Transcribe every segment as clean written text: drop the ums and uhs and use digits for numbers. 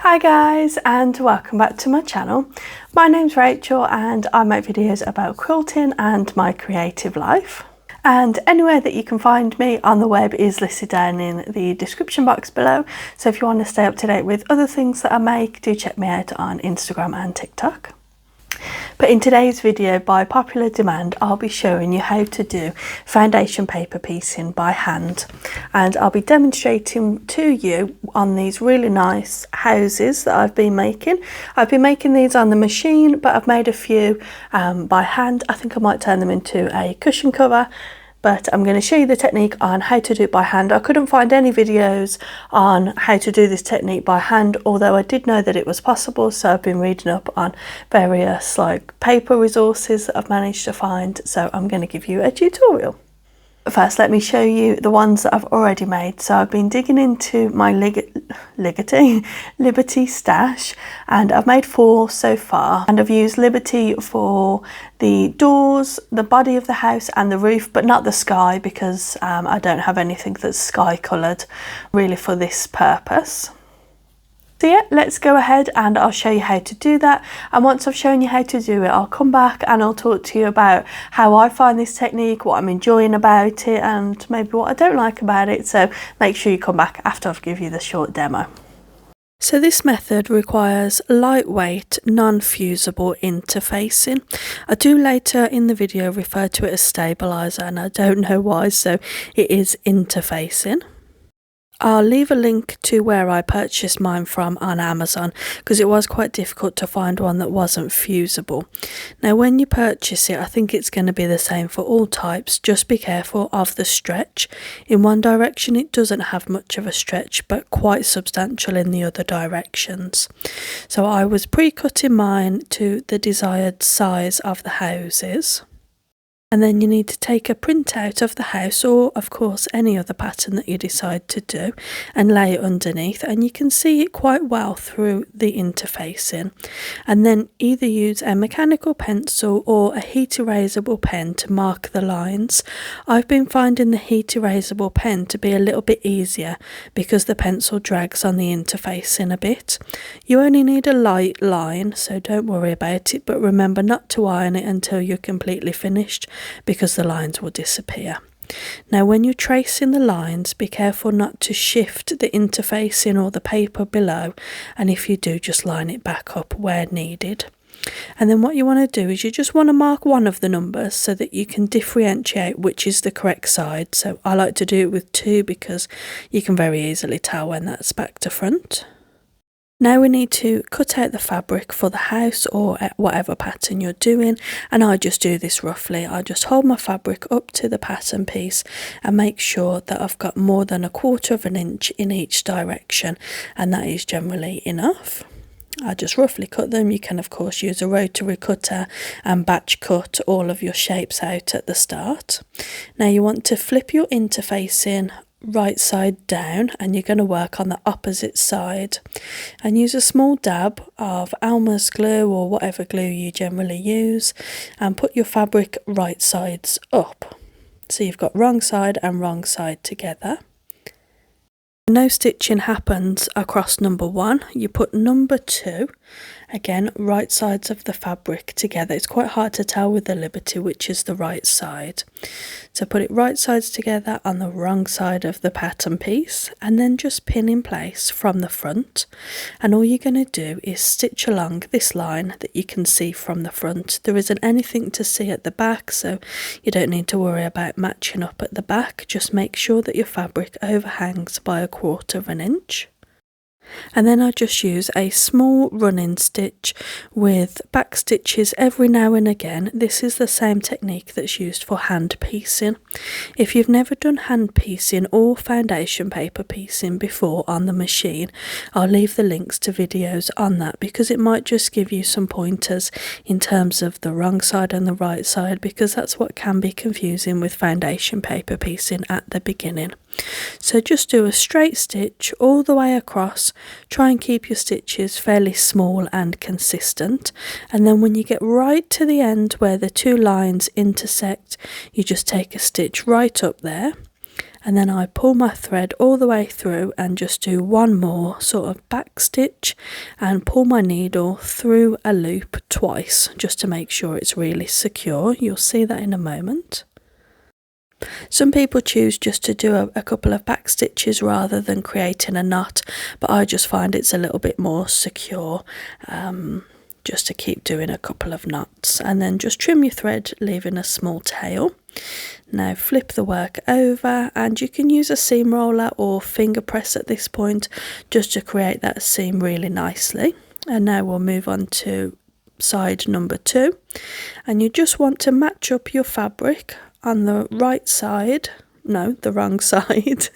Hi guys, and welcome back to my channel. My name's Rachel and I make videos about quilting and my creative life. And anywhere that you can find me on the web is listed down in the description box below. So if you want to stay up to date with other things that I make, do check me out on Instagram and TikTok. But in today's video, by popular demand, I'll be showing you how to do foundation paper piecing by hand, and I'll be demonstrating to you on these really nice houses that I've been making. I've been making these on the machine, but I've made a few by hand. I think I might turn them into a cushion cover, but I'm going to show you the technique on how to do it by hand. I couldn't find any videos on how to do this technique by hand, although I did know that it was possible, so I've been reading up on various paper resources that I've managed to find, so I'm going to give you a tutorial. First, let me show you the ones that I've already made. So I've been digging into my Liberty stash, and I've made 4 so far, and I've used Liberty for the doors, the body of the house and the roof, but not the sky, because I don't have anything that's sky coloured really for this purpose. So yeah, let's go ahead and I'll show you how to do that, and once I've shown you how to do it, I'll come back and I'll talk to you about how I find this technique, what I'm enjoying about it, and maybe what I don't like about it. So make sure you come back after I've given you the short demo. So this method requires lightweight, non-fusible interfacing. I do later in the video refer to it as stabilizer, and I don't know why, so it is interfacing. I'll leave a link to where I purchased mine from on Amazon, because it was quite difficult to find one that wasn't fusible. Now when you purchase it, I think it's going to be the same for all types. Just be careful of the stretch. In one direction it doesn't have much of a stretch, but quite substantial in the other directions. So I was pre-cutting mine to the desired size of the houses. And then you need to take a printout of the house, or of course any other pattern that you decide to do, and lay it underneath, and you can see it quite well through the interfacing. And then either use a mechanical pencil or a heat erasable pen to mark the lines. I've been finding the heat erasable pen to be a little bit easier because the pencil drags on the interfacing a bit. You only need a light line, so don't worry about it, but remember not to iron it until you're completely finished, because the lines will disappear. Now when you're tracing the lines, be careful not to shift the interfacing or the paper below, and if you do, just line it back up where needed. And then what you want to do is you just want to mark one of the numbers so that you can differentiate which is the correct side. So I like to do it with 2 because you can very easily tell when that's back to front. Now we need to cut out the fabric for the house or whatever pattern you're doing, and I just do this roughly. I just hold my fabric up to the pattern piece and make sure that I've got more than 1/4 of an inch in each direction, and that is generally enough. I just roughly cut them. You can of course use a rotary cutter and batch cut all of your shapes out at the start. Now you want to flip your interfacing right side down, and you're going to work on the opposite side, and use a small dab of Elmer's glue or whatever glue you generally use, and put your fabric right sides up, so you've got wrong side and wrong side together. No stitching happens across number 1. You put number 2, again right sides of the fabric together. It's quite hard to tell with the Liberty which is the right side. So put it right sides together on the wrong side of the pattern piece, and then just pin in place from the front. And all you're going to do is stitch along this line that you can see from the front. There isn't anything to see at the back, so you don't need to worry about matching up at the back. Just make sure that your fabric overhangs by 1/4 of an inch. And then I just use a small running stitch with back stitches every now and again. This is the same technique that's used for hand piecing. If you've never done hand piecing or foundation paper piecing before on the machine, I'll leave the links to videos on that, because it might just give you some pointers in terms of the wrong side and the right side, because that's what can be confusing with foundation paper piecing at the beginning. So just do a straight stitch all the way across. Try and keep your stitches fairly small and consistent, and then when you get right to the end where the 2 lines intersect, you just take a stitch right up there, and then I pull my thread all the way through and just do one more sort of back stitch and pull my needle through a loop twice just to make sure it's really secure. You'll see that in a moment. Some people choose just to do a couple of back stitches rather than creating a knot, but I just find it's a little bit more secure just to keep doing a couple of knots, and then just trim your thread, leaving a small tail. Now flip the work over, and you can use a seam roller or finger press at this point just to create that seam really nicely. And now we'll move on to side number 2, and you just want to match up your fabric on the right side, no, the wrong side.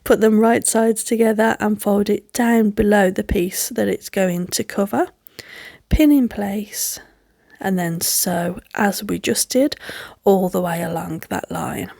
Put them right sides together and fold it down below the piece that it's going to cover. Pin in place and then sew as we just did all the way along that line.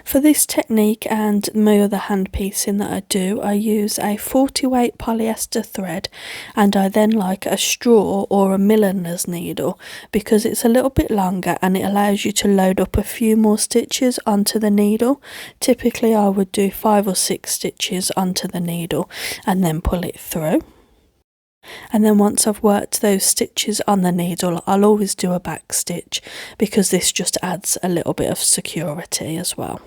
For this technique and my other hand piecing that I do, I use a 40 weight polyester thread, and I then like a straw or a milliner's needle because it's a little bit longer and it allows you to load up a few more stitches onto the needle. Typically I would do 5 or 6 stitches onto the needle and then pull it through. And then once I've worked those stitches on the needle, I'll always do a back stitch because this just adds a little bit of security as well.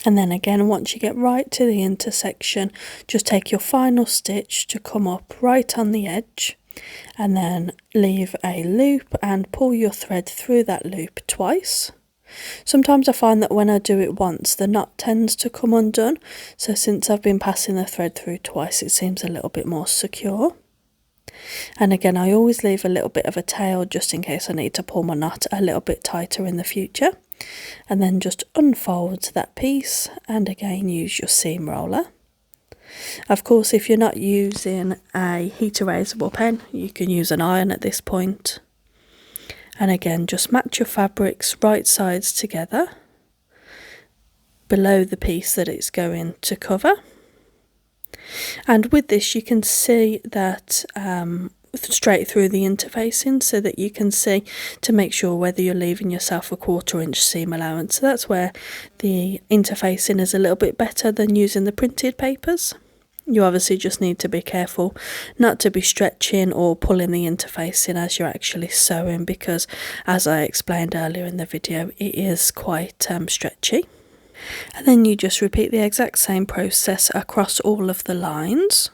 And then again, once you get right to the intersection, just take your final stitch to come up right on the edge, and then leave a loop and pull your thread through that loop twice. Sometimes I find that when I do it once, the knot tends to come undone, so since I've been passing the thread through twice, it seems a little bit more secure. And again, I always leave a little bit of a tail just in case I need to pull my knot a little bit tighter in the future. And then just unfold that piece and again use your seam roller. Of course, if you're not using a heat erasable pen, you can use an iron at this point. And again, just match your fabrics right sides together below the piece that it's going to cover. And with this, you can see that straight through the interfacing, so that you can see to make sure whether you're leaving yourself a 1/4 inch seam allowance. So that's where the interfacing is a little bit better than using the printed papers. You obviously just need to be careful not to be stretching or pulling the interface in as you're actually sewing, because as I explained earlier in the video, it is quite stretchy. And then you just repeat the exact same process across all of the lines.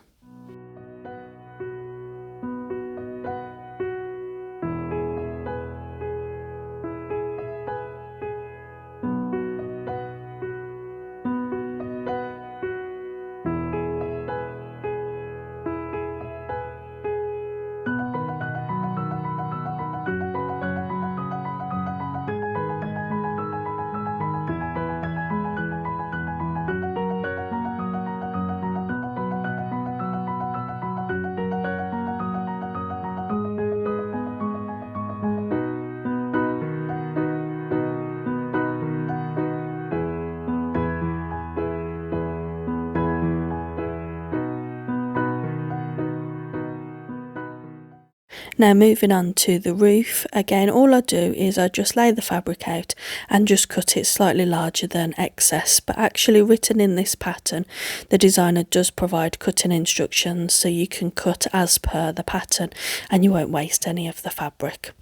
Now moving on to the roof, again all I do is I just lay the fabric out and just cut it slightly larger than excess, but actually written in this pattern the designer does provide cutting instructions, so you can cut as per the pattern and you won't waste any of the fabric.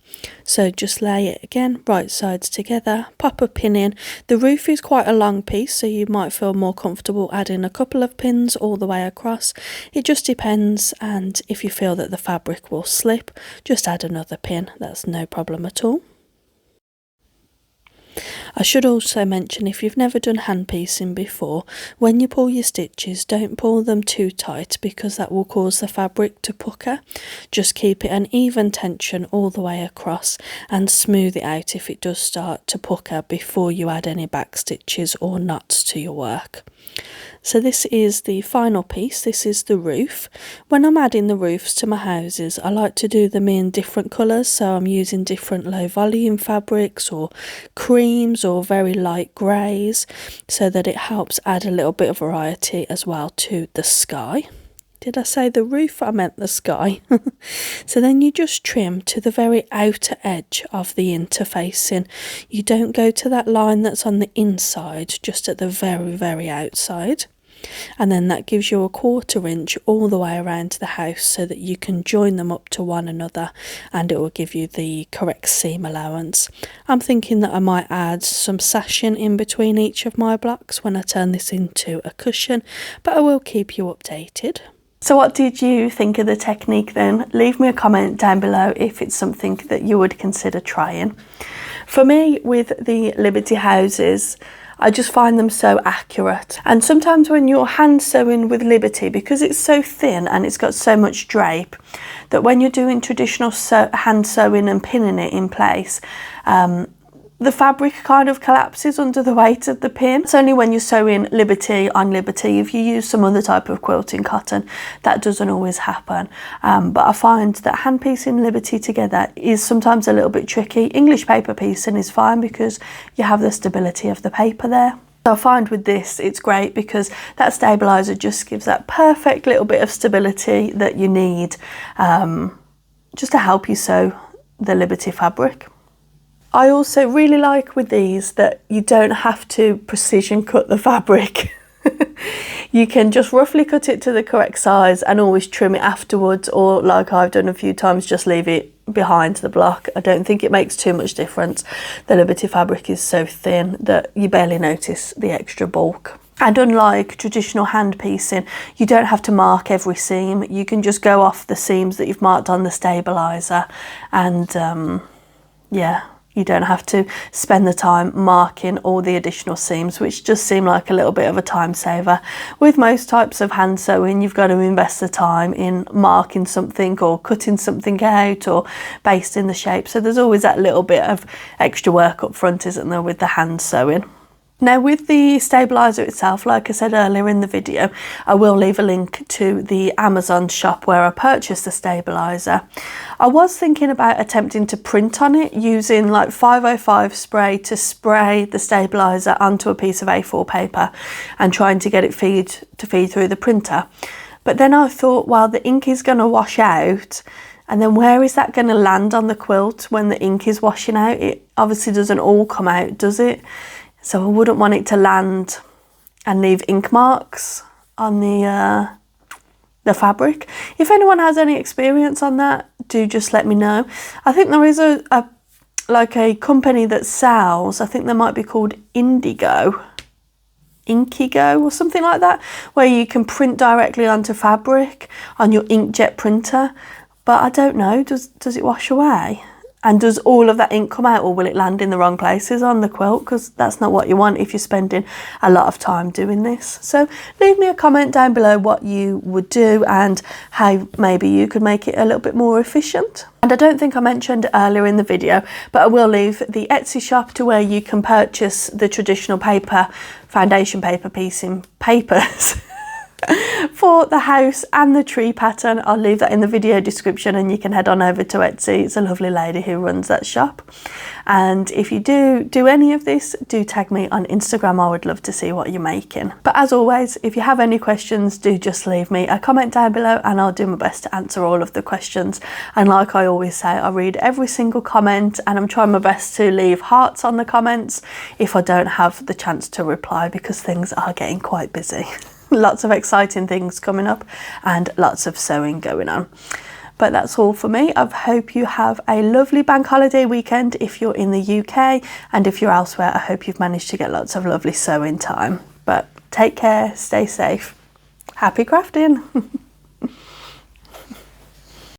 So just lay it again right sides together, pop a pin in. The roof is quite a long piece, so you might feel more comfortable adding a couple of pins all the way across. It just depends, and if you feel that the fabric will slip, just add another pin. That's no problem at all. I should also mention, if you've never done hand piecing before, when you pull your stitches, don't pull them too tight because that will cause the fabric to pucker. Just keep it an even tension all the way across and smooth it out if it does start to pucker before you add any back stitches or knots to your work. So this is the final piece. This is the roof. When I'm adding the roofs to my houses, I like to do them in different colours, so I'm using different low volume fabrics or creams or very light greys, so that it helps add a little bit of variety as well to the sky. Did I say the roof? I meant the sky. So then you just trim to the very outer edge of the interfacing. You don't go to that line that's on the inside, just at the very, very outside. And then that gives you a 1/4 inch all the way around the house so that you can join them up to one another, and it will give you the correct seam allowance. I'm thinking that I might add some sashing in between each of my blocks when I turn this into a cushion, but I will keep you updated. So what did you think of the technique then? Leave me a comment down below if it's something that you would consider trying. For me, with the Liberty houses, I just find them so accurate. And sometimes when you're hand sewing with Liberty, because it's so thin and it's got so much drape, that when you're doing traditional hand sewing and pinning it in place, the fabric kind of collapses under the weight of the pin. It's only when you're sewing Liberty on Liberty. If you use some other type of quilting cotton, that doesn't always happen. But I find that hand piecing Liberty together is sometimes a little bit tricky. English paper piecing is fine because you have the stability of the paper there. So I find with this, it's great because that stabiliser just gives that perfect little bit of stability that you need just to help you sew the Liberty fabric. I also really like with these that you don't have to precision cut the fabric. You can just roughly cut it to the correct size and always trim it afterwards, or like I've done a few times, just leave it behind the block. I don't think it makes too much difference. The Liberty fabric is so thin that you barely notice the extra bulk. And unlike traditional hand piecing, you don't have to mark every seam. You can just go off the seams that you've marked on the stabiliser, and yeah, you don't have to spend the time marking all the additional seams, which just seem like a little bit of a time saver. With most types of hand sewing, you've got to invest the time in marking something or cutting something out or basting the shape. So there's always that little bit of extra work up front, isn't there, with the hand sewing. Now with the stabiliser itself, like I said earlier in the video, I will leave a link to the Amazon shop where I purchased the stabiliser. I was thinking about attempting to print on it using like 505 spray to spray the stabiliser onto a piece of A4 paper and trying to get it to feed through the printer. But then I thought, well, the ink is going to wash out, and then where is that going to land on the quilt when the ink is washing out? It obviously doesn't all come out, does it? So I wouldn't want it to land and leave ink marks on the fabric. If anyone has any experience on that, do just let me know. I think there is a company that sells, I think they might be called Inkigo or something like that, where you can print directly onto fabric on your inkjet printer. But I don't know, does it wash away? And does all of that ink come out, or will it land in the wrong places on the quilt? Because that's not what you want if you're spending a lot of time doing this. So leave me a comment down below what you would do and how maybe you could make it a little bit more efficient. And I don't think I mentioned earlier in the video, but I will leave the Etsy shop to where you can purchase the traditional paper, foundation paper piecing papers for the house and the tree pattern. I'll leave that in the video description and you can head on over to Etsy. It's a lovely lady who runs that shop. And if you do any of this, do tag me on Instagram. I would love to see what you're making. But as always, if you have any questions, do just leave me a comment down below and I'll do my best to answer all of the questions. And like I always say, I read every single comment and I'm trying my best to leave hearts on the comments if I don't have the chance to reply, because things are getting quite busy. Lots of exciting things coming up and lots of sewing going on. But that's all for me. I hope you have a lovely bank holiday weekend if you're in the UK, and if you're elsewhere, I hope you've managed to get lots of lovely sewing time. But take care, stay safe, happy crafting.